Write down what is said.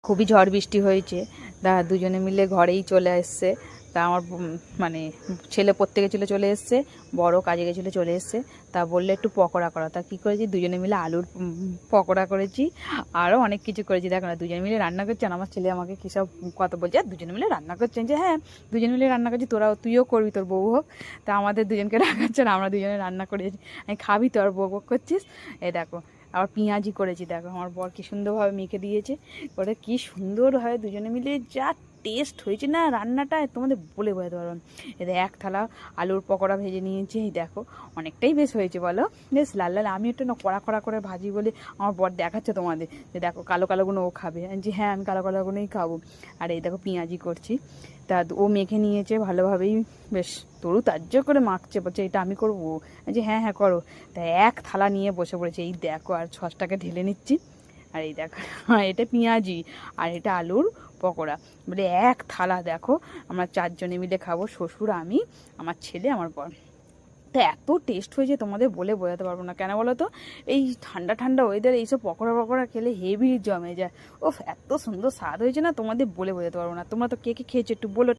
খুবই ঝড় বৃষ্টি হয়েছে। দুজনে মিলে ঘরেই চলে এসছে। তা আমার মানে ছেলে পড়তে গেছিলো চলে এসছে, বড় কাজে গেছিলো চলে এসছে। তা বললে একটু পকোড়া করা, তা কী করেছি, দুজনে মিলে আলুর পকোড়া করেছি, আরও অনেক কিছু করেছি। দেখো না, দুজনে মিলে রান্না করছি। আর আমার ছেলে আমাকে কী সব কথা বলছে, আর দুজনে মিলে রান্না করছেন, যে হ্যাঁ দুজনে মিলে রান্না করছি, তুইও করবি, তোর বউ হোক। তা আমাদের দুজনকে রাখাচ্ছে না, আমরা দুজনে রান্না করেছি। আমি খাবি তো আর বক বক করছিস। এই দেখো, আবার পেঁয়াজি করেছি। দেখো আমার বর কী সুন্দরভাবে মেখে দিয়েছে, ওটা কী সুন্দরভাবে দুজনে মিলে যা টেস্ট হয়েছে না রান্নাটা, তোমাদের বলে বোঝাতে পারবো না। এতে এক থালা আলুর পকোড়া ভেজে নিয়েছি। এই দেখো, অনেকটাই বেশ হয়েছে বলো, বেশ লাল লাল। আমি একটু না কড়া কড়া করে ভাজি বলে আমার বর দেখাচ্ছে তোমাদের, যে দেখো কালো কালোগুলো ও খাবে। আমি যে হ্যাঁ, আমি কালো কালোগুলোই খাবো। আর এই দেখো পেঁয়াজি করছি। তা ও মেখে নিয়েছে ভালোভাবেই, বেশ তরু তাজ্য করে মাখছে, বলছে এটা আমি করবো। যে হ্যাঁ হ্যাঁ করো। তা এক থালা নিয়ে বসে পড়েছে। এই দেখো, আর সসটাকে ঢেলে নিচ্ছি। আর এই দেখো, এটা পেঁয়াজি আর এটা আলুর পকোড়া, বলে এক থালা। দেখো আমরা চারজনে মিলে খাবো, শ্বশুর, আমি, আমার ছেলে, আমার বর। তো এত টেস্ট হয়েছে তোমাদের বলে বোঝাতে পারবো না। কেন বলো তো, এই ঠান্ডা ঠান্ডা ওয়েদারে এইসব পকোড়া পকোড়া খেলে হেভি জমে যায়। ও এত সুন্দর স্বাদ হয়েছে না, তোমাদের বলে বোঝাতে পারবো না। তোমরা তো কে কে খেয়েছো একটু বলো।